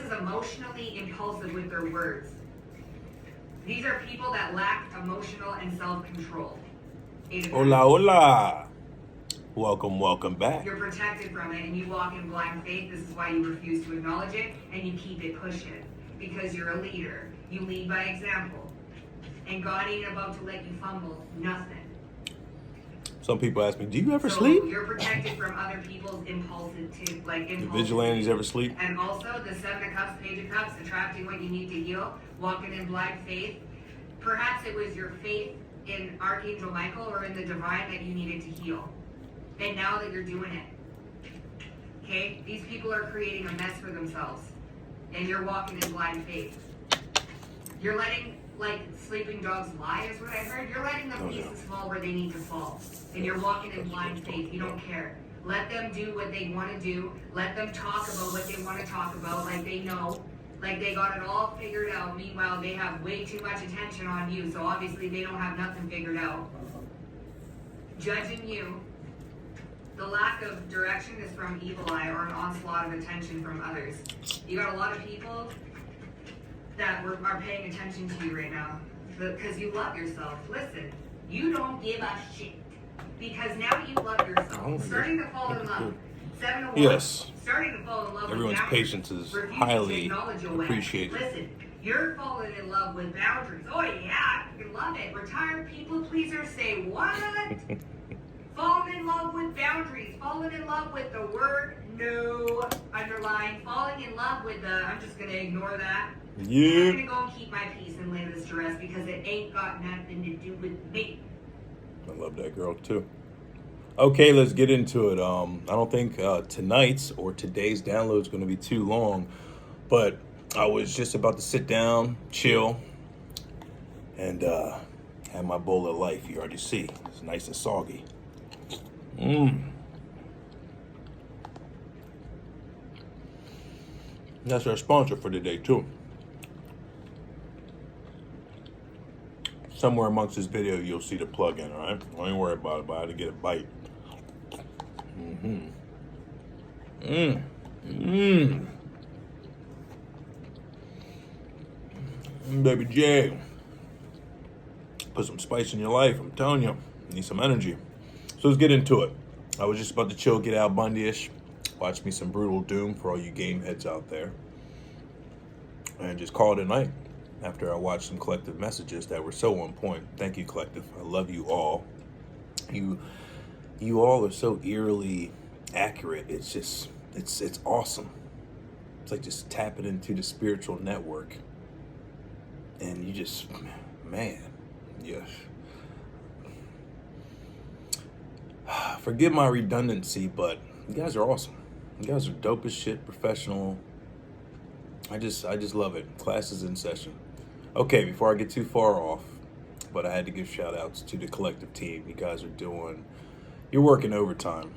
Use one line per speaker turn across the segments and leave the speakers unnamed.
is emotionally impulsive with their words. These are people that lack emotional and self-control.
Hola, hola. Welcome back.
You're protected from it and you walk in blind faith. This is why you refuse to acknowledge it and you keep it pushing. Because you're a leader. You lead by example. And God ain't about to let you fumble nothing.
Some people ask me, do you ever sleep?
You're protected from other people's impulsive.
Do vigilantes ever sleep?
And also the Seven of Cups, Page of Cups, attracting what you need to heal, walking in blind faith. Perhaps it was your faith in Archangel Michael or in the divine that you needed to heal. And now that you're doing it, okay, these people are creating a mess for themselves. And you're walking in blind faith. You're letting, like, sleeping dogs lie is what I heard. You're letting the pieces fall where they need to fall. And you're walking in blind faith. You don't care. Let them do what they want to do. Let them talk about what they want to talk about, like they know. Like they got it all figured out. Meanwhile, they have way too much attention on you. So obviously they don't have nothing figured out. Judging you. The lack of direction is from evil eye or an onslaught of attention from others. You got a lot of people that are paying attention to you right now because you love yourself. Listen, you don't give a shit because now you love yourself. Starting to fall in love. 7 of Wands.
Yes.
Starting to fall in love
Everyone's
with
patience is highly appreciated.
Listen, you're falling in love with boundaries. Oh yeah, you love it. Retired people pleasers say what? Falling in love with boundaries. Falling in love with the word no underline. Falling in love with the I'm just gonna ignore that.
Yeah.
I'm gonna go and keep my peace and lay this to rest because it ain't got nothing to do with me.
I love that girl too. Okay, let's get into it. I don't think tonight's or today's download is going to be too long, but I was just about to sit down, chill, and have my bowl of life. You already see, it's nice and soggy. That's our sponsor for today too. Somewhere amongst this video, you'll see the plug-in, all right? Don't even worry about it, but I had to get a bite. Baby J, put some spice in your life. I'm telling you, need some energy. So let's get into it. I was just about to chill, get Al Bundy-ish, watch me some Brutal Doom for all you game heads out there, and just call it a night after I watched some collective messages that were so on point. Thank you, collective. I love you all. You all are so eerily accurate. It's just, it's awesome. It's like just tapping into the spiritual network. And you just, man, yes. Forgive my redundancy, but you guys are awesome. You guys are dope as shit, professional. I just love it. Class is in session. Okay, before I get too far off, but I had to give shout outs to the collective team. You guys are you're working overtime.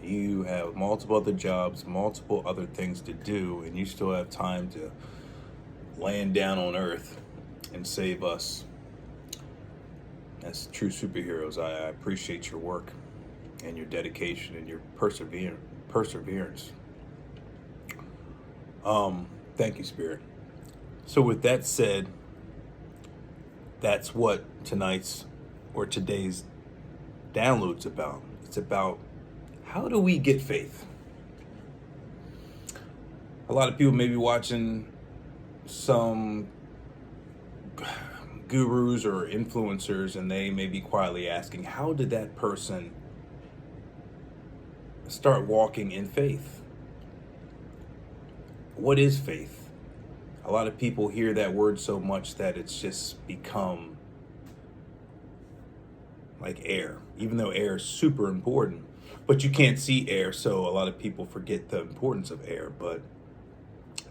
You have multiple other jobs, multiple other things to do, and you still have time to land down on earth and save us. As true superheroes, I appreciate your work and your dedication and your perseverance. Thank you, Spirit. So with that said, that's what tonight's or today's download's about. It's about how do we get faith? A lot of people may be watching some gurus or influencers and they may be quietly asking, how did that person start walking in faith? What is faith? A lot of people hear that word so much that it's just become like air, even though air is super important, but you can't see air. So a lot of people forget the importance of air, but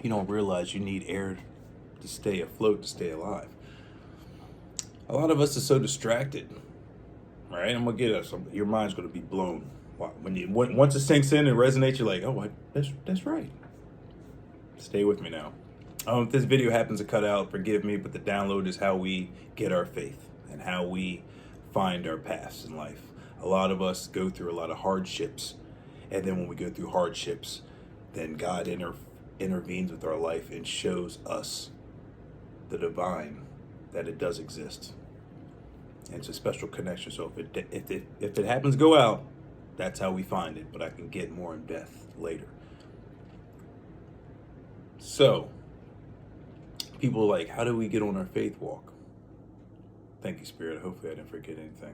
you don't realize you need air to stay afloat, to stay alive. A lot of us are so distracted, right? I'm gonna get us. Your mind's gonna be blown. Once it sinks in and resonates, you're like, oh, that's right. Stay with me now. If this video happens to cut out, forgive me, but the download is how we get our faith and how we find our paths in life. A lot of us go through a lot of hardships, and then when we go through hardships, then God intervenes with our life and shows us the divine, that it does exist. And it's a special connection. So if it happens to go out, that's how we find it. But I can get more in depth later. So, people are like, how do we get on our faith walk? Thank you, Spirit. Hopefully I didn't forget anything.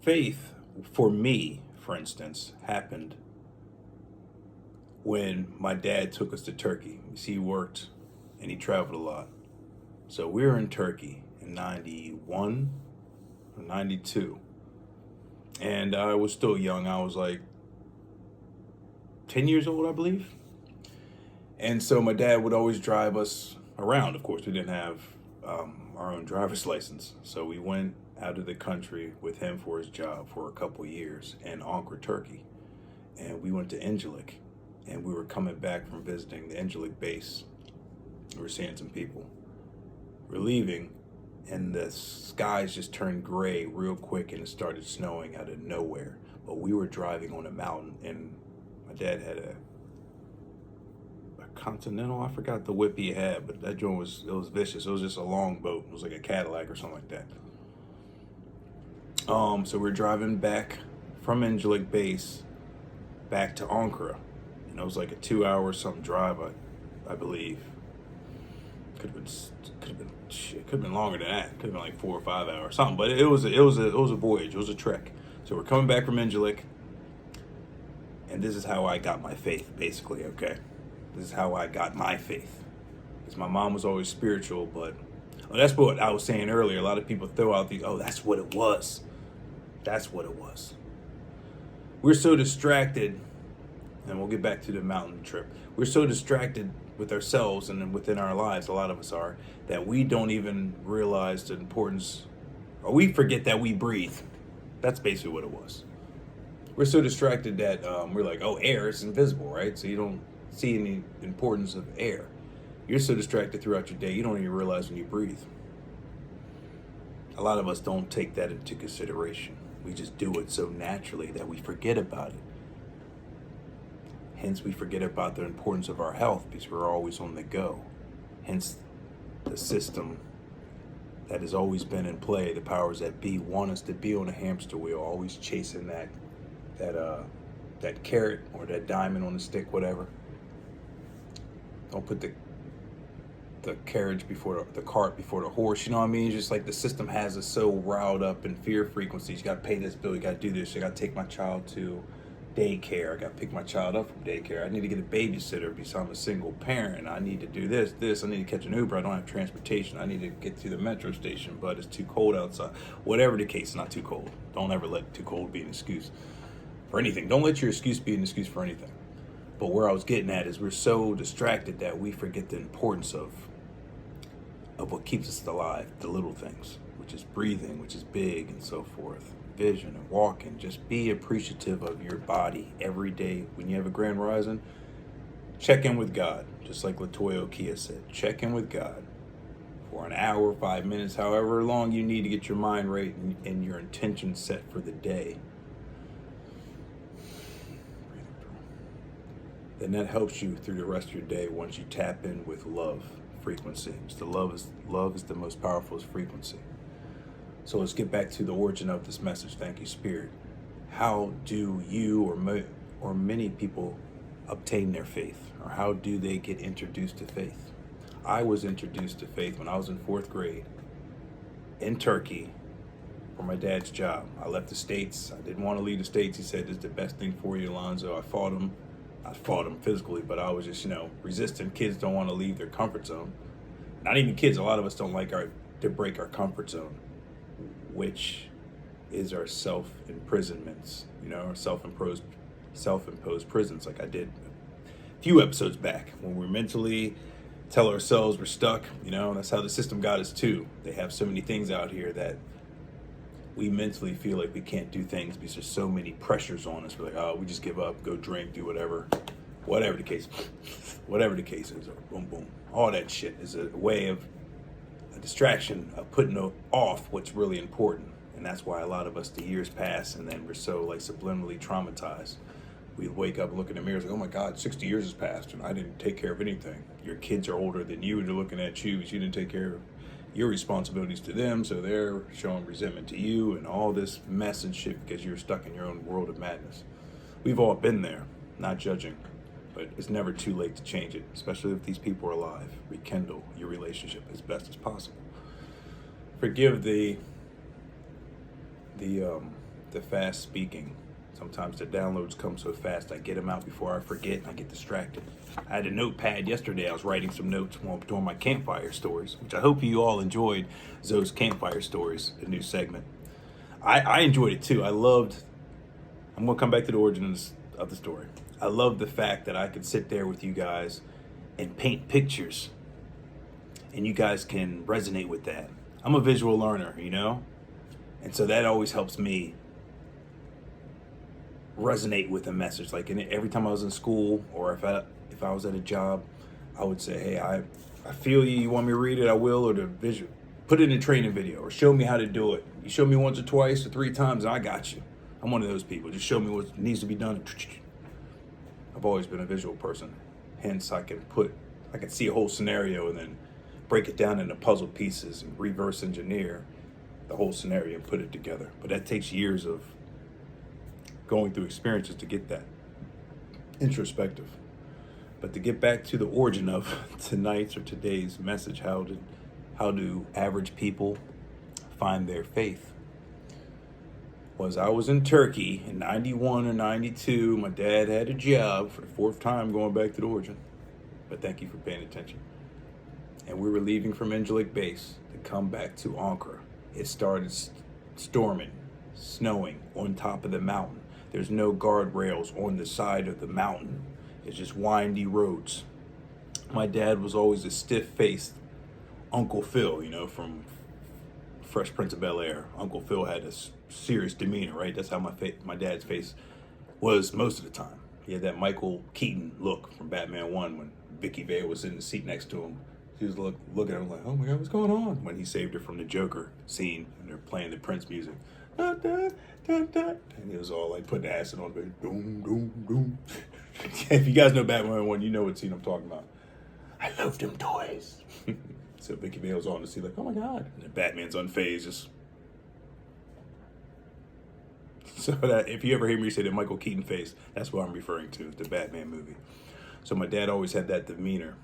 Faith, for me, for instance, happened when my dad took us to Turkey. You see, he worked and he traveled a lot. So we were in Turkey in 91 or 92. And I was still young. I was like 10 years old, I believe. And so my dad would always drive us around. Of course, we didn't have our own driver's license. So we went out of the country with him for his job for a couple years in Ankara, Turkey. And we went to Incirlik. And we were coming back from visiting the Incirlik base. We were seeing some people. We're leaving, and the skies just turned gray real quick, and it started snowing out of nowhere. But we were driving on a mountain, and my dad had a Continental. I forgot the whip he had, but that joint was vicious. It was just a long boat. It was like a Cadillac or something like that. So we're driving back from Incirlik base back to Ankara. And it was like a 2-hour something drive, I believe. Could have been longer than that. Could have been like 4 or 5 hours, something. But it was a voyage. It was a trek. So we're coming back from Incirlik, and this is how I got my faith, basically. Okay, this is how I got my faith. Because my mom was always spiritual, but that's what I was saying earlier. A lot of people throw out these, that's what it was. That's what it was. We're so distracted, and we'll get back to the mountain trip. We're so distracted with ourselves and within our lives, a lot of us are, that we don't even realize the importance, or we forget that we breathe. That's basically what it was. We're so distracted that we're like, air is invisible, right? So you don't see any importance of air. You're so distracted throughout your day, you don't even realize when you breathe. A lot of us don't take that into consideration. We just do it so naturally that we forget about it. Hence, we forget about the importance of our health because we're always on the go. Hence, the system that has always been in play, the powers that be, want us to be on a hamster wheel, always chasing that carrot or that diamond on the stick, whatever. Don't put the carriage before the cart before the horse. You know what I mean? It's just like the system has us so riled up in fear frequencies. You got to pay this bill. You got to do this. You got to take my child to daycare. I got to pick my child up from daycare. I need to get a babysitter because I'm a single parent. I need to do this. I need to catch an Uber. I don't have transportation. I need to get to the metro station, but it's too cold outside. Whatever the case, it's not too cold. Don't ever let too cold be an excuse for anything. Don't let your excuse be an excuse for anything. But where I was getting at is we're so distracted that we forget the importance of what keeps us alive, the little things, which is breathing, which is big, and so forth. Vision and walking. Just be appreciative of your body every day. When you have a grand rising, check in with God. Just like Latoya Okia said, check in with God for an hour, 5 minutes, however long you need to get your mind right and your intention set for the day. Then that helps you through the rest of your day once you tap in with love frequency. So love is the most powerful frequency. So let's get back to the origin of this message. Thank you, Spirit. How do you or many people obtain their faith? Or how do they get introduced to faith? I was introduced to faith when I was in 4th grade in Turkey for my dad's job. I left the States. I didn't want to leave the States. He said, "This is the best thing for you, Alonzo." I fought him physically, but I was just, resistant. Kids don't want to leave their comfort zone. Not even kids. A lot of us don't like to break our comfort zone, which is our self-imprisonments, our self-imposed prisons, like I did a few episodes back, when we mentally tell ourselves we're stuck, and that's how the system got us too. They have so many things out here that we mentally feel like we can't do things because there's so many pressures on us. We're like, we just give up, go drink, do whatever the case is, or boom, boom. All that shit is a way of a distraction of putting off what's really important. And that's why a lot of us, the years pass, and then we're so like subliminally traumatized. We wake up, look in the mirror, like, oh my God, 60 years has passed, and I didn't take care of anything. Your kids are older than you, and they're looking at you, but you didn't take care of your responsibilities to them, so they're showing resentment to you, and all this mess and shit because you're stuck in your own world of madness. We've all been there, not judging, but it's never too late to change it, especially if these people are alive. Rekindle your relationship as best as possible. Forgive the fast speaking. Sometimes the downloads come so fast, I get them out before I forget, and I get distracted. I had a notepad yesterday. I was writing some notes while doing my campfire stories, which I hope you all enjoyed. Zoe's campfire stories, a new segment. I enjoyed it too. I'm going to come back to the origins of the story. I love the fact that I could sit there with you guys and paint pictures, and you guys can resonate with that. I'm a visual learner, you know? And so that always helps me resonate with a message. Like every time I was in school, or if I was at a job, I would say, hey, I feel you. You want me to read it? I will. Or the visual, put it in a training video, or show me how to do it. You show me once or twice or 3 times, and I got you. I'm one of those people. Just show me what needs to be done. I've always been a visual person. Hence, I can see a whole scenario and then break it down into puzzle pieces and reverse engineer the whole scenario and put it together. But that takes years of going through experiences to get that introspective. But to get back to the origin of tonight's or today's message, how do average people find their faith? I was in Turkey in 91 or 92. My dad had a job for the 4th time, going back to the origin. But thank you for paying attention. And we were leaving from Incirlik Base to come back to Ankara. It started storming, snowing on top of the mountain. There's no guardrails on the side of the mountain. It's just windy roads. My dad was always a stiff-faced Uncle Phil, you know, from Fresh Prince of Bel-Air. Uncle Phil had a serious demeanor, right? That's how my dad's face was most of the time. He had that Michael Keaton look from Batman 1 when Vicky Vale was in the seat next to him. She was looking at him like, oh my God, what's going on? When he saved her from the Joker scene and they're playing the Prince music. Da, da, da, da. And he was all like putting acid on it. Doom, doom, doom. If you guys know Batman 1, you know what scene I'm talking about. I love them toys. So Vicky Vale's on the scene like, oh my God. And then Batman's unfazed, just. So that if you ever hear me say the Michael Keaton face, that's what I'm referring to, the Batman movie. So my dad always had that demeanor.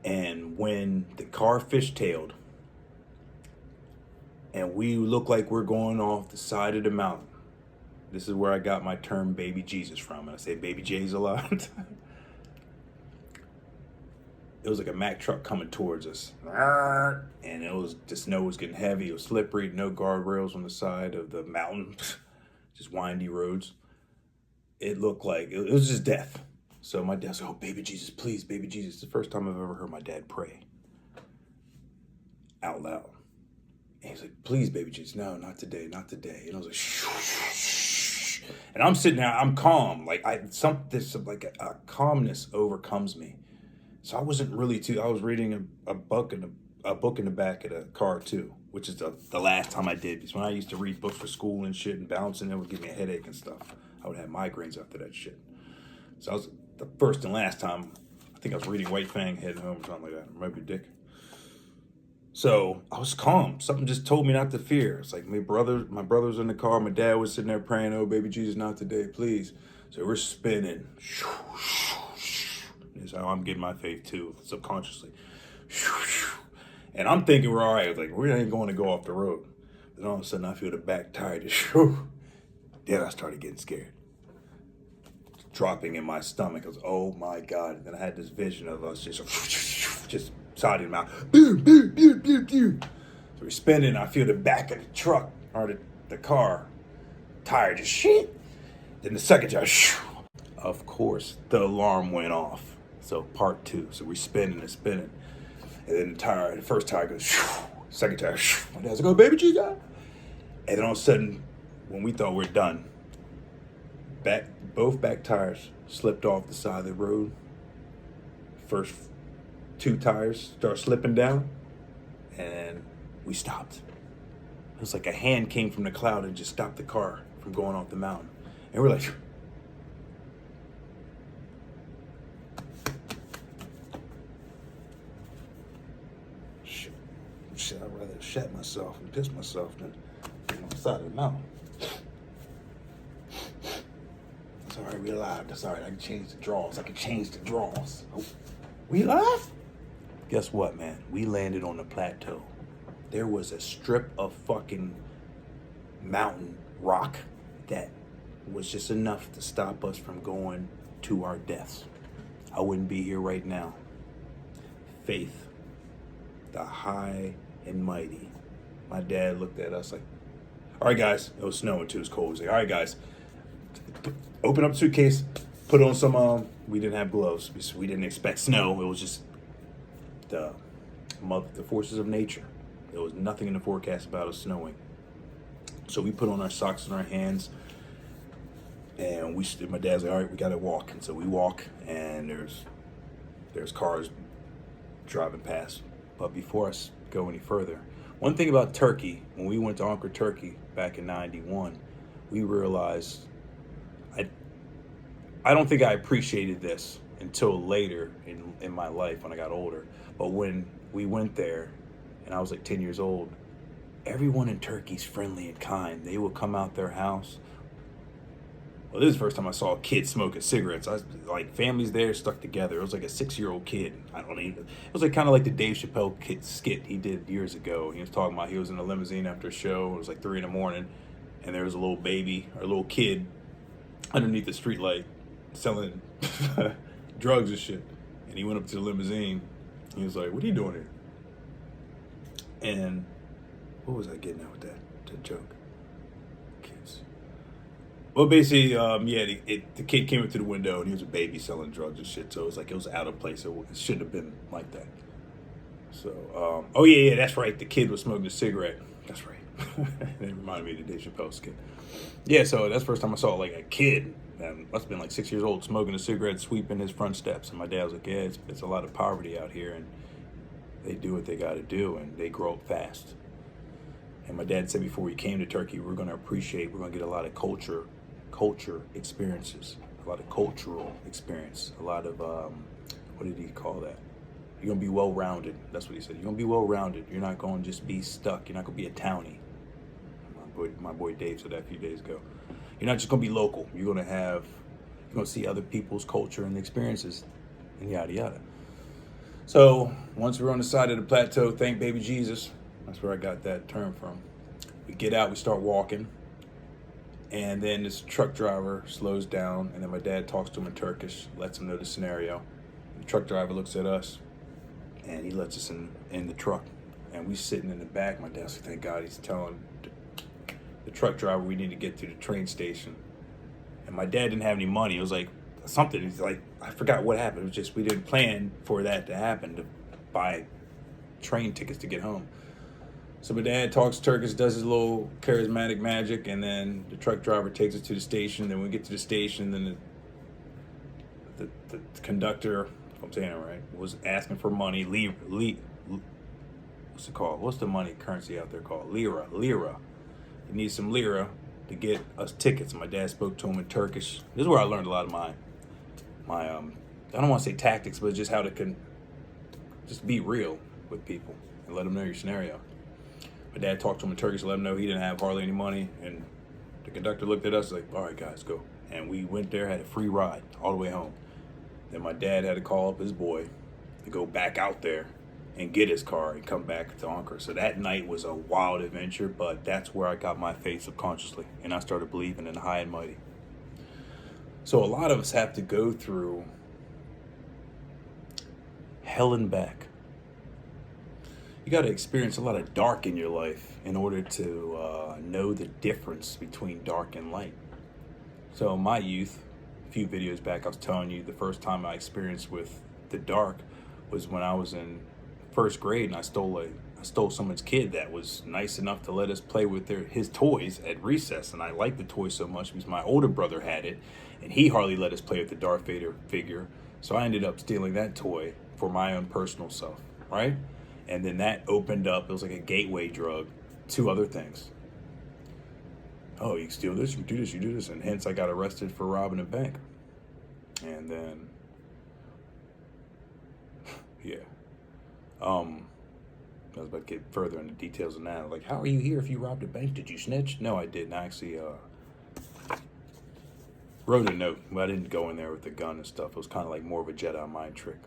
And when the car fishtailed and we look like we're going off the side of the mountain, this is where I got my term baby Jesus from. And I say baby J's a lot. It was like a Mack truck coming towards us. And the snow was getting heavy. It was slippery. No guardrails on the side of the mountain. Just windy roads. It looked like it was just death. So my dad said, oh, baby Jesus, please, baby Jesus. It's the first time I've ever heard my dad pray out loud. And he's like, please, baby Jesus, no, not today, not today. And I was like, shh, shh, shh. And I'm sitting there, I'm calm. Like a calmness overcomes me. So I wasn't really I was reading a book in the back of the car too, which is the last time I did. Because when I used to read books for school and shit and bouncing, it would give me a headache and stuff. I would have migraines after that shit. So I was the first and last time, I think I was reading White Fang heading home or something like that. Maybe Dick. So I was calm. Something just told me not to fear. It's like my brother's in the car. My dad was sitting there praying, oh, baby Jesus, not today, please. So we're spinning. Is how I'm getting my faith too, subconsciously. And I'm thinking we're all right. I was like, we ain't going to go off the road. Then all of a sudden I feel the back tire just Then I started getting scared. Dropping in my stomach. I was, oh my God. And then I had this vision of us just siding them out. So we're spinning. I feel the back of the truck or the car tire just shit. Then the second tire, of course, the alarm went off. So part 2. So we're spinning and spinning. And then the first tire goes, second tire, my dad's like, oh, baby Jesus. And then all of a sudden, when we thought we're done, both back tires slipped off the side of the road. First 2 tires start slipping down, and we stopped. It was like a hand came from the cloud and just stopped the car from going off the mountain. And we're like, shit, I'd rather shat myself and piss myself than on the side of the mountain. It's all right, we alive. That's all right, I can change the draws. Oh, we alive? Guess what, man? We landed on the plateau. There was a strip of fucking mountain rock that was just enough to stop us from going to our deaths. I wouldn't be here right now. Faith, the high and mighty. My dad looked at us like, all right, guys. It was snowing too. It was cold. He was like, all right, guys. Open up the suitcase. Put on some, we didn't have gloves. We didn't expect snow. It was just the forces of nature. There was nothing in the forecast about it snowing. So we put on our socks and our hands, and my dad's like, all right, we gotta walk. And so we walk, and there's cars driving past. But before I go any further, one thing about Turkey, when we went to Anchor, Turkey back in '91, we realized, I don't think I appreciated this until later in my life when I got older. But when we went there, and I was like 10 years old, everyone in Turkey's friendly and kind. They would come out their house. Well, this is the first time I saw a kid smoking cigarettes. Families there stuck together. It was like a 6-year-old kid. It was like kind of like the Dave Chappelle skit he did years ago. He was talking about he was in a limousine after a show. It was like 3 a.m, and there was a little baby or a little kid underneath the streetlight selling drugs and shit. And he went up to the limousine. He was like, "What are you doing here?" And what was I getting at with that joke? Kids. Well, basically, the kid came up to the window and he was a baby selling drugs and shit. So it was out of place. It shouldn't have been like that. So, that's right. The kid was smoking a cigarette. That's right. It reminded me of the Dave Chappelle skit. Yeah, so that's the first time I saw like a kid, must have been like 6 years old, smoking a cigarette, sweeping his front steps. And my dad was like, yeah, it's a lot of poverty out here, and they do what they got to do, and they grow up fast. And my dad said before we came to Turkey, we're going to get a lot of culture experiences, a lot of cultural experience, a lot of, what did he call that? You're going to be well-rounded. That's what he said. You're going to be well-rounded. You're not going to just be stuck. You're not going to be a townie. My boy Dave said that a few days ago. You're not just going to be local. You're going to see other people's culture and experiences, and yada, yada. So once we're on the side of the plateau, thank baby Jesus. That's where I got that term from. We get out, we start walking, and then this truck driver slows down, and then my dad talks to him in Turkish, lets him know the scenario. The truck driver looks at us, and he lets us in the truck. And we sitting in the back. My dad's like, thank God, he's telling the truck driver we need to get to the train station. And my dad didn't have any money. It was like something. He's like, I forgot what happened. It was just we didn't plan for that to happen, to buy train tickets to get home. So my dad talks Turkish, does his little charismatic magic, and then the truck driver takes us to the station. Then when we get to the station, then the conductor, if I'm saying it right, was asking for money. What's it called? What's the money currency out there called? Lira. He needs some lira to get us tickets. My dad spoke to him in Turkish. This is where I learned a lot of my I don't want to say tactics, but just how to just be real with people and let them know your scenario. My dad talked to him in Turkish, let him know he didn't have hardly any money, and the conductor looked at us like, all right, guys, go. And we went there, had a free ride all the way home. Then my dad had to call up his boy to go back out there and get his car and come back to Anchor. So that night was a wild adventure, but that's where I got my faith subconsciously, and I started believing in the high and mighty. So a lot of us have to go through hell and back. You got to experience a lot of dark in your life in order to know the difference between dark and light. So in my youth, a few videos back, I was telling you the first time I experienced with the dark was when I was in first grade, and I stole someone's kid that was nice enough to let us play with his toys at recess. And I liked the toy so much because my older brother had it, and he hardly let us play with the Darth Vader figure. So I ended up stealing that toy for my own personal self, right? And then that opened up, it was like a gateway drug two other things. Oh, you steal this, you do this, you do this. And hence I got arrested for robbing a bank. And then, yeah. I was about to get further into details on that. Like, how are you here if you robbed a bank? Did you snitch? No, I didn't. I actually wrote a note, but I didn't go in there with the gun and stuff. It was kind of like more of a Jedi mind trick.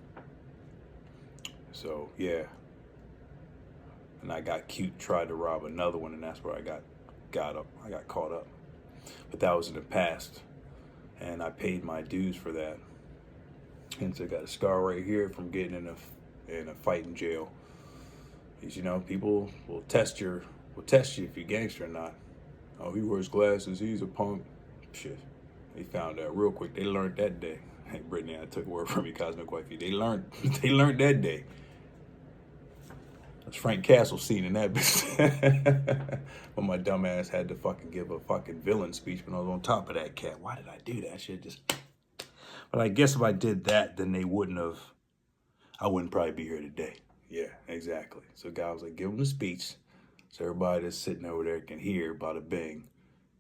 So, yeah. And I got cute, tried to rob another one, and that's where I got caught up. But that was in the past, and I paid my dues for that. Hence, I got a scar right here from getting in a fight in jail. Because, you know, people will test you if you're gangster or not. Oh, he wears glasses, he's a punk. Shit. They found out real quick. They learned that day. Hey, Brittany, I took a word from you, Cosmic Wifey. They learned that day. That's Frank Castle scene in that bitch. When my dumb ass had to fucking give a fucking villain speech when I was on top of that cat. Why did I do that shit? But I guess if I did that, then I wouldn't probably be here today. Yeah, exactly. So guy was like, give him the speech so everybody that's sitting over there can hear, bada bing,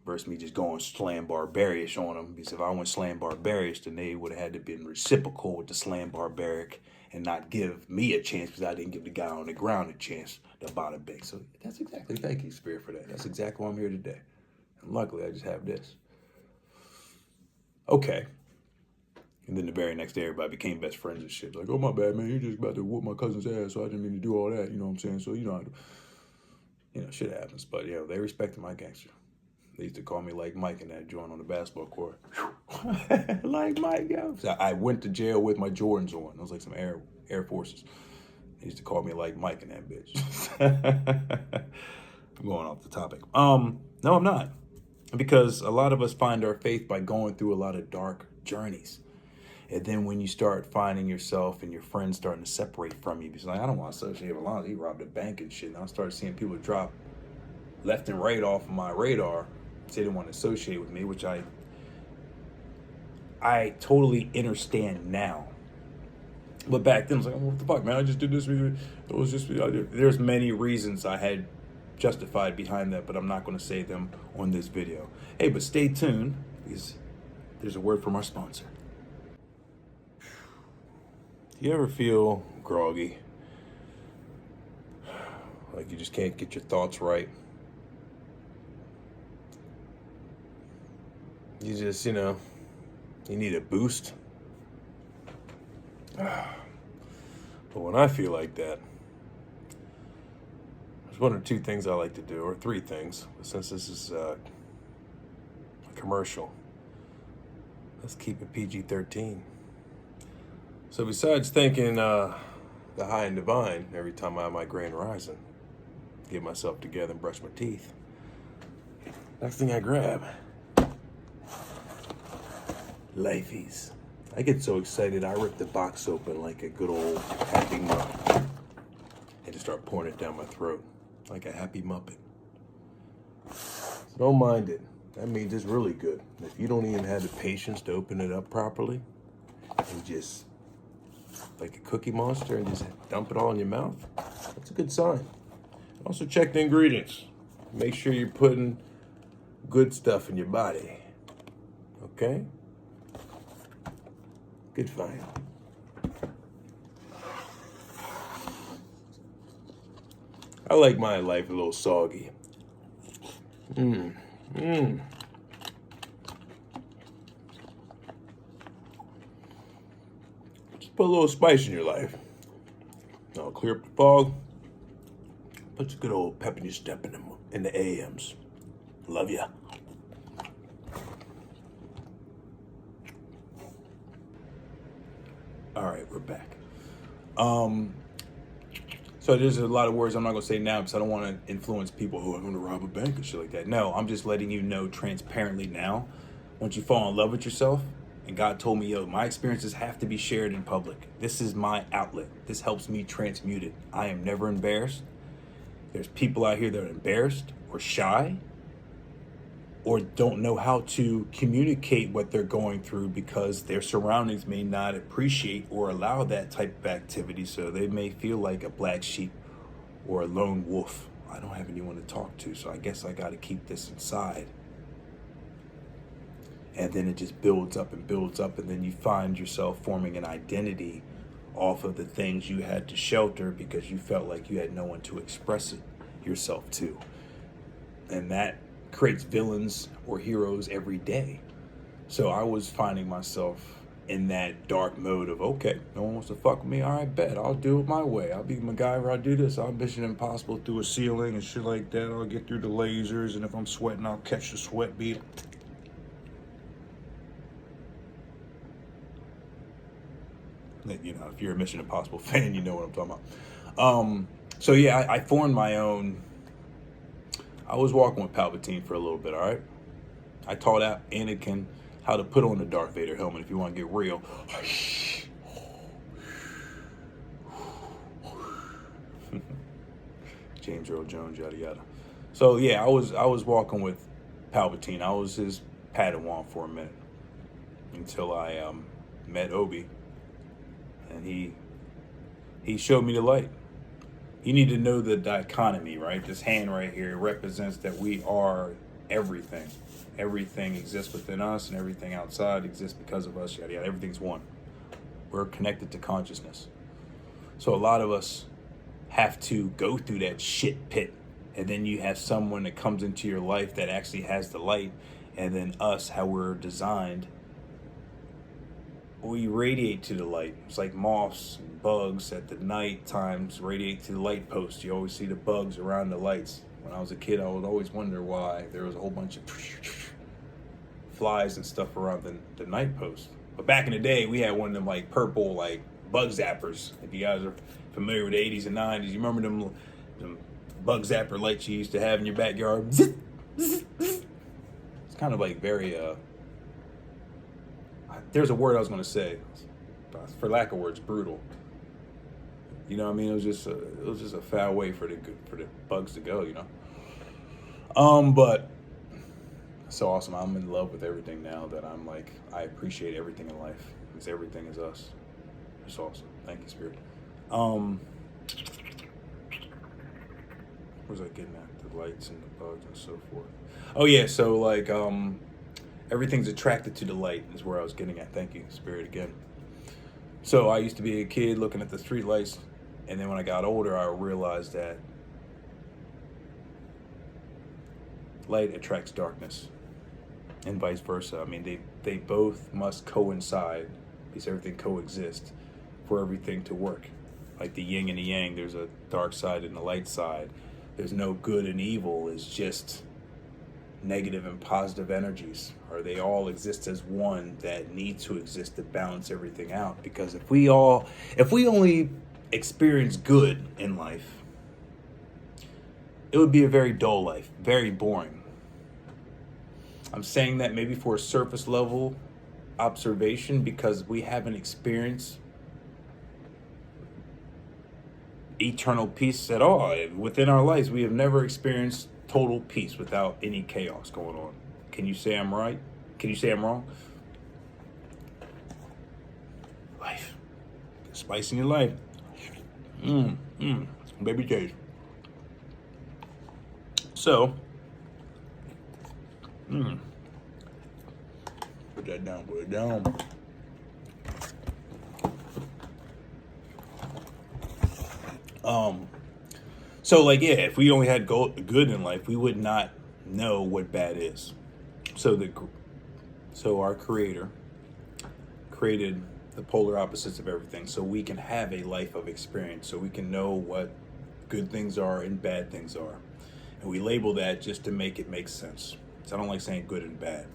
versus me just going slam barbarish on them. Because if I went slam barbarish, then they would have had to been reciprocal with the slam barbaric and not give me a chance because I didn't give the guy on the ground a chance to bada bing. So that's exactly, thank you, Spirit, for that. That's exactly why I'm here today. And luckily, I just have this. Okay. And then the very next day, everybody became best friends and shit. Like, oh, my bad, man. You just about to whoop my cousin's ass, so I didn't mean to do all that. You know what I'm saying? So, shit happens. But, yeah, they respected my gangster. They used to call me like Mike in that joint on the basketball court. Like Mike, yo. So I went to jail with my Jordans on. It was like some Air Forces. They used to call me like Mike in that bitch. I'm going off the topic. No, I'm not. Because a lot of us find our faith by going through a lot of dark journeys. And then when you start finding yourself and your friends starting to separate from you, because like, I don't want to associate with Alonzo. He robbed a bank and shit. And I started seeing people drop left and right off of my radar. They didn't want to associate with me, which I totally understand now. But back then, I was like, oh, what the fuck, man? I just did this. It was just, there's many reasons I had justified behind that, but I'm not going to say them on this video. Hey, but stay tuned, because there's a word from our sponsor. Do you ever feel groggy? Like you just can't get your thoughts right? You just, you need a boost? But when I feel like that, there's one or two things I like to do, or three things. But since this is a commercial, let's keep it PG-13. So besides thanking the high and divine every time I have my grand rising, get myself together and brush my teeth, next thing I grab, Lifeys. I get so excited I rip the box open like a good old Happy Muppet and just start pouring it down my throat like a Happy Muppet. So don't mind it. That means it's really good. If you don't even have the patience to open it up properly and just like a Cookie Monster and just dump it all in your mouth, that's a good sign. Also check the ingredients. Make sure you're putting good stuff in your body. Okay? Good find. I like my life a little soggy. Just put a little spice in your life. Now clear up the fog. Put some good old pep in your step in the AMs. Love ya. All right, we're back. So there's a lot of words I'm not gonna say now because I don't want to influence people who are gonna rob a bank and shit like that. No, I'm just letting you know transparently now. Once you fall in love with yourself, and God told me, yo, my experiences have to be shared in public. This is my outlet. This helps me transmute it. I am never embarrassed. There's people out here that are embarrassed or shy or don't know how to communicate what they're going through because their surroundings may not appreciate or allow that type of activity, so they may feel like a black sheep or a lone wolf. I don't have anyone to talk to, so I guess I got to keep this inside. And then it just builds up, and then you find yourself forming an identity off of the things you had to shelter because you felt like you had no one to express it yourself to. And that creates villains or heroes every day. So I was finding myself in that dark mode of, okay, no one wants to fuck with me, all right, bet, I'll do it my way. I'll be MacGyver, I'll do this, I'll Mission Impossible through a ceiling and shit like that. I'll get through the lasers, and if I'm sweating, I'll catch the sweat bead. You know, if you're a Mission Impossible fan, you know what I'm talking about. So yeah, I formed my own. I was walking with Palpatine for a little bit, all right? I taught out Anakin how to put on the Darth Vader helmet if you want to get real. James Earl Jones, yada yada. So yeah, I was walking with Palpatine. I was his Padawan for a minute until I met Obi. And he showed me the light. You need to know the dichotomy, right? This hand right here represents that we are everything. Everything exists within us, and everything outside exists because of us, yada yada. Everything's one. We're connected to consciousness. So a lot of us have to go through that shit pit, and then you have someone that comes into your life that actually has the light, and then us, how we're designed, we radiate to the light. It's like moths and bugs at the night times radiate to the light post. You always see the bugs around the lights. When I was a kid, I would always wonder why there was a whole bunch of flies and stuff around the night post. But back in the day, we had one of them like purple like bug zappers. If you guys are familiar with the 80s and 90s, you remember them bug zapper lights you used to have in your backyard? It's kind of like very there's a word I was going to say, for lack of words, brutal. You know what I mean? It was just a foul way for the bugs to go, you know? But so awesome. I'm in love with everything now that I'm like, I appreciate everything in life because everything is us. It's awesome. Thank you, Spirit. What was I getting at? The lights and the bugs and so forth. Oh yeah, so like, everything's attracted to the light is where I was getting at. Thank you, Spirit, again. So I used to be a kid looking at the street lights, and then when I got older, I realized that light attracts darkness, and vice versa. I mean, they both must coincide because everything coexists for everything to work. Like the yin and the yang, there's a dark side and a light side. There's no good and evil. It's just negative and positive energies, or they all exist as one that need to exist to balance everything out. Because if we only experience good in life, it would be a very dull life, very boring. I'm saying that maybe for a surface level observation because we haven't experienced eternal peace at all. Within our lives, we have never experienced total peace without any chaos going on. Can you say I'm right? Can you say I'm wrong? Life. Spice in your life. Baby J's. So, put that down, put it down. So like, yeah, if we only had good in life, we would not know what bad is. So our Creator created the polar opposites of everything, so we can have a life of experience, so we can know what good things are and bad things are, and we label that just to make it make sense. So I don't like saying good and bad,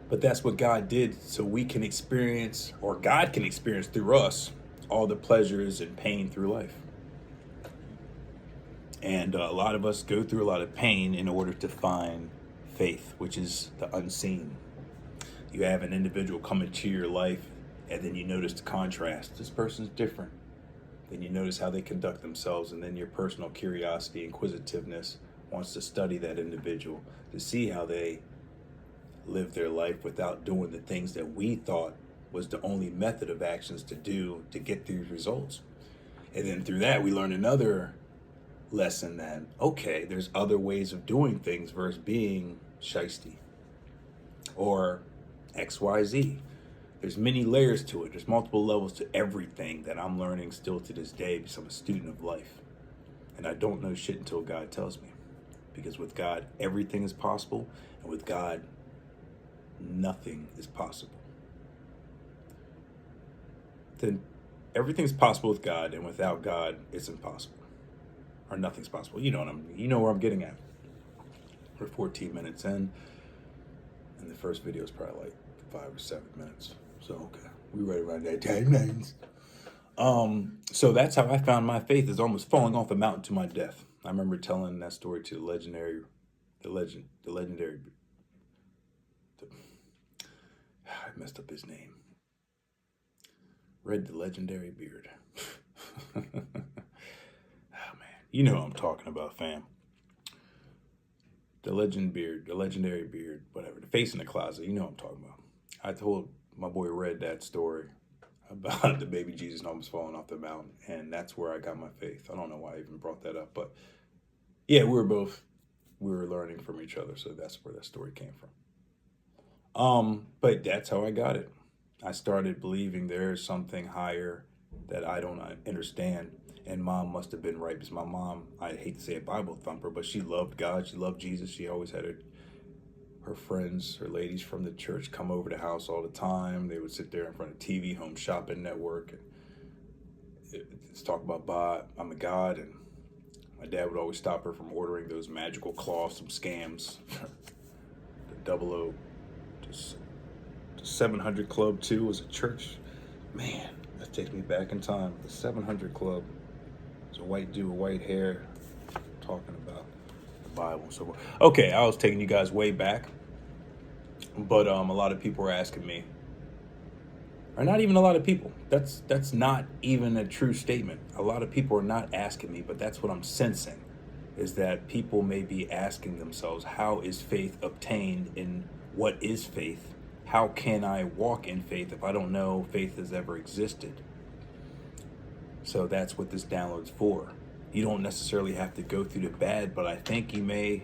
but that's what God did, so we can experience, or God can experience through us, all the pleasures and pain through life. And a lot of us go through a lot of pain in order to find faith, which is the unseen. You have an individual come into your life, and then you notice the contrast. This person's different. Then you notice how they conduct themselves, and then your personal curiosity, inquisitiveness wants to study that individual to see how they live their life without doing the things that we thought was the only method of actions to do to get these results. And then through that, we learn another lesson that, okay, there's other ways of doing things versus being shiesty or XYZ. There's many layers to it. There's multiple levels to everything that I'm learning still to this day because I'm a student of life. And I don't know shit until God tells me. Because with God, everything is possible. And with God, nothing is possible. Then everything's possible with God, and without God, it's impossible. Or nothing's possible. You know where I'm getting at. We're 14 minutes in. And the first video is probably like 5 or 7 minutes. So, okay, we right around that timelines. So that's how I found my faith, is almost falling off a mountain to my death. I remember telling that story to I messed up his name. Red the Legendary Beard. Oh, man. You know what I'm talking about, fam. The Legendary Beard, whatever. The face in the closet, you know what I'm talking about. I told my boy Red that story about the baby Jesus almost falling off the mountain, and that's where I got my faith. I don't know why I even brought that up, but yeah, we were learning from each other, so that's where that story came from. But that's how I got it. I started believing there's something higher that I don't understand, and Mom must have been right, because my mom, I hate to say a Bible thumper, but she loved God, she loved Jesus. She always had her friends, her ladies from the church come over to the house all the time. They would sit there in front of TV, Home Shopping Network, and just talk about God, and my dad would always stop her from ordering those magical cloths, some scams. The 00, the 700 Club too was a church. Man, that takes me back in time. The 700 Club was a white dude with white hair talking about Bible and so forth. Okay, I was taking you guys way back, but a lot of people were asking me, or not even a lot of people. That's not even a true statement. A lot of people are not asking me, but that's what I'm sensing, is that people may be asking themselves, how is faith obtained, and what is faith? How can I walk in faith if I don't know faith has ever existed? So that's what this download's for. You don't necessarily have to go through the bad, but I think you may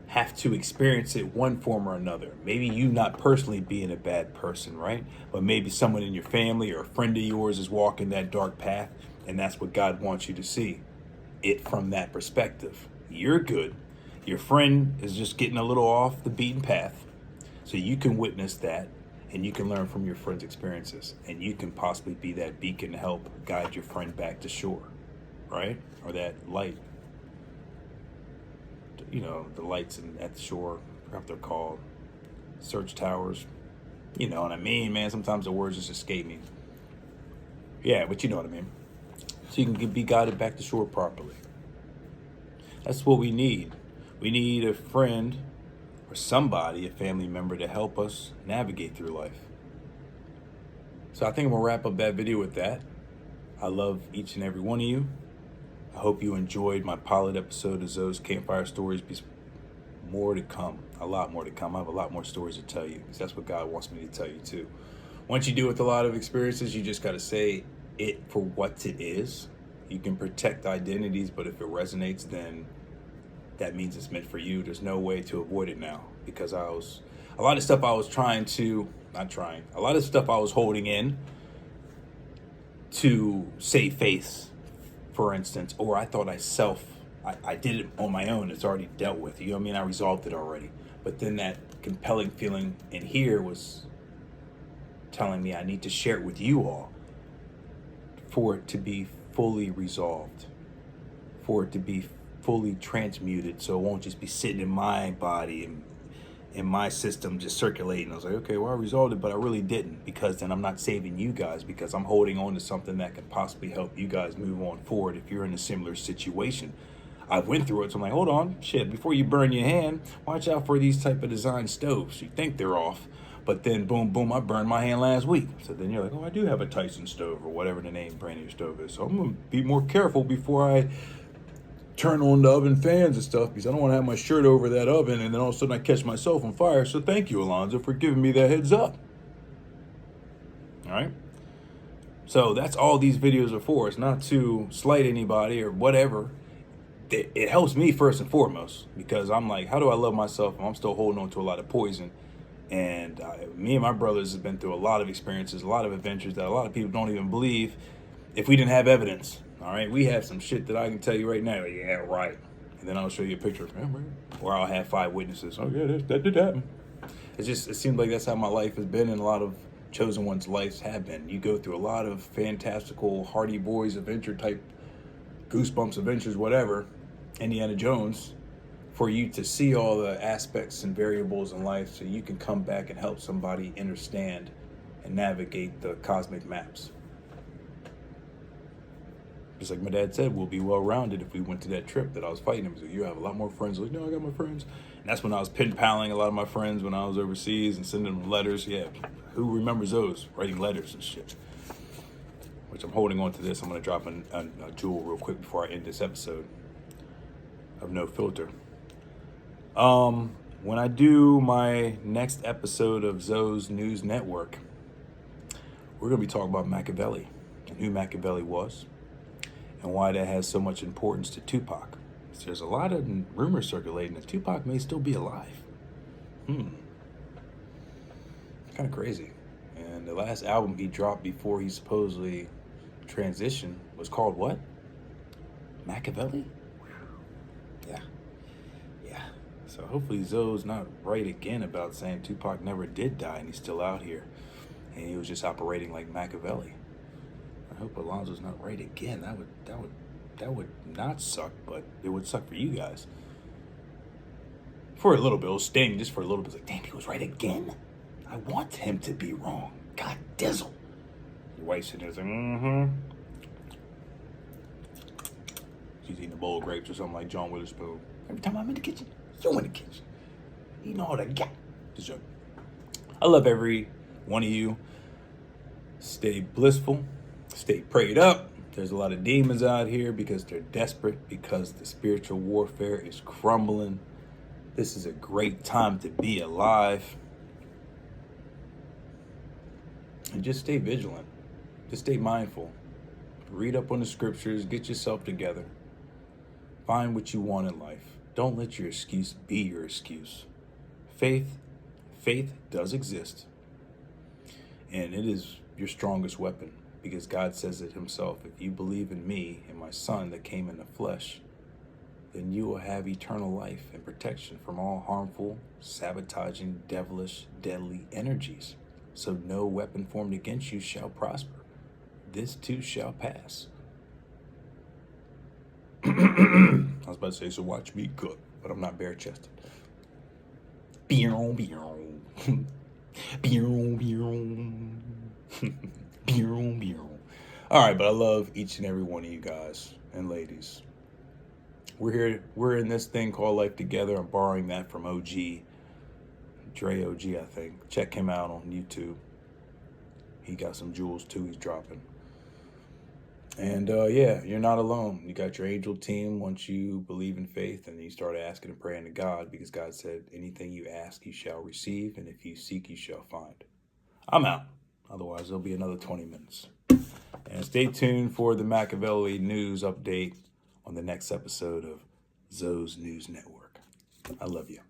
have to experience it one form or another. Maybe you not personally being a bad person, right? But maybe someone in your family or a friend of yours is walking that dark path, and that's what God wants you to see it from that perspective. You're good. Your friend is just getting a little off the beaten path. So you can witness that, and you can learn from your friend's experiences, and you can possibly be that beacon to help guide your friend back to shore. Right? Or that light. You know, the lights at the shore, I forgot what they're called. Search towers. You know what I mean, man? Sometimes the words just escape me. Yeah, but you know what I mean. So you can be guided back to shore properly. That's what we need. We need a friend or somebody, a family member, to help us navigate through life. So I think I'm going to wrap up that video with that. I love each and every one of you. I hope you enjoyed my pilot episode of Zoe's Campfire Stories. More to come, a lot more to come. I have a lot more stories to tell you, because that's what God wants me to tell you too. Once you deal with a lot of experiences, you just got to say it for what it is. You can protect identities, but if it resonates, then that means it's meant for you. There's no way to avoid it now, because a lot of stuff I was holding in to save face, for instance, or I thought I did it on my own. It's already dealt with. You know what I mean? I resolved it already. But then that compelling feeling in here was telling me I need to share it with you all for it to be fully resolved, for it to be fully transmuted, so it won't just be sitting in my body and in my system just circulating. I was like, okay, well, I resolved it, but I really didn't, because then I'm not saving you guys, because I'm holding on to something that could possibly help you guys move on forward if you're in a similar situation. I went through it, so I'm like, hold on, shit, before you burn your hand, watch out for these type of design stoves. You think they're off, but then boom, boom, I burned my hand last week. So then you're like, oh, I do have a Tyson stove, or whatever the name brand of your stove is. So I'm going to be more careful before I turn on the oven fans and stuff, because I don't want to have my shirt over that oven and then all of a sudden I catch myself on fire. So thank you, Alonzo, for giving me that heads up. All right. So that's all these videos are for. It's not to slight anybody or whatever. it helps me first and foremost, because I'm like, how do I love myself if I'm still holding on to a lot of poison? And me and my brothers have been through a lot of experiences, a lot of adventures that a lot of people don't even believe if we didn't have evidence. All right, we have some shit that I can tell you right now. Yeah, right. And then I'll show you a picture of him, or I'll have 5 witnesses. Oh yeah, that did happen. It seems like that's how my life has been, and a lot of chosen ones' lives have been. You go through a lot of fantastical Hardy Boys adventure type, Goosebumps adventures, whatever, Indiana Jones, for you to see all the aspects and variables in life, so you can come back and help somebody understand and navigate the cosmic maps. Just like my dad said, we'll be well-rounded if we went to that trip that I was fighting him. So you have a lot more friends. Like, no, I got my friends. And that's when I was pen-paling a lot of my friends when I was overseas and sending them letters. Yeah, who remembers those? Writing letters and shit. Which I'm holding on to this. I'm going to drop a jewel real quick before I end this episode of No Filter. When I do my next episode of Zoe's News Network, we're going to be talking about Machiavelli and who Machiavelli was, and why that has so much importance to Tupac. So there's a lot of rumors circulating that Tupac may still be alive. Kind of crazy. And the last album he dropped before he supposedly transitioned was called what? Machiavelli? Yeah. So hopefully Zoe's not right again about saying Tupac never did die and he's still out here. And he was just operating like Machiavelli. I hope Alonzo's not right again. That would not suck, but it would suck for you guys. For a little bit, it'll sting just for a little bit. It's like, damn, he was right again. I want him to be wrong. God dizzle. Your wife's sitting there saying, She's eating a bowl of grapes or something like John Witherspoon. Every time I'm in the kitchen, you in the kitchen. Eating all that got. Just joking. I love every one of you. Stay blissful. Stay prayed up. There's a lot of demons out here because they're desperate, because the spiritual warfare is crumbling. This is a great time to be alive. And just stay vigilant. Just stay mindful. Read up on the scriptures. Get yourself together. Find what you want in life. Don't let your excuse be your excuse. Faith does exist. And it is your strongest weapon. Because God says it himself, if you believe in me and my son that came in the flesh, then you will have eternal life and protection from all harmful, sabotaging, devilish, deadly energies. So no weapon formed against you shall prosper. This too shall pass. I was about to say, so watch me cook, but I'm not bare-chested. All right, but I love each and every one of you guys and ladies. We're here. We're in this thing called life together. I'm borrowing that from OG, Dre OG, I think. Check him out on YouTube. He got some jewels too. He's dropping. And yeah, you're not alone. You got your angel team once you believe in faith and you start asking and praying to God, because God said, anything you ask, you shall receive. And if you seek, you shall find. I'm out. Otherwise, there'll be another 20 minutes. And stay tuned for the Machiavelli news update on the next episode of Zoe's News Network. I love you.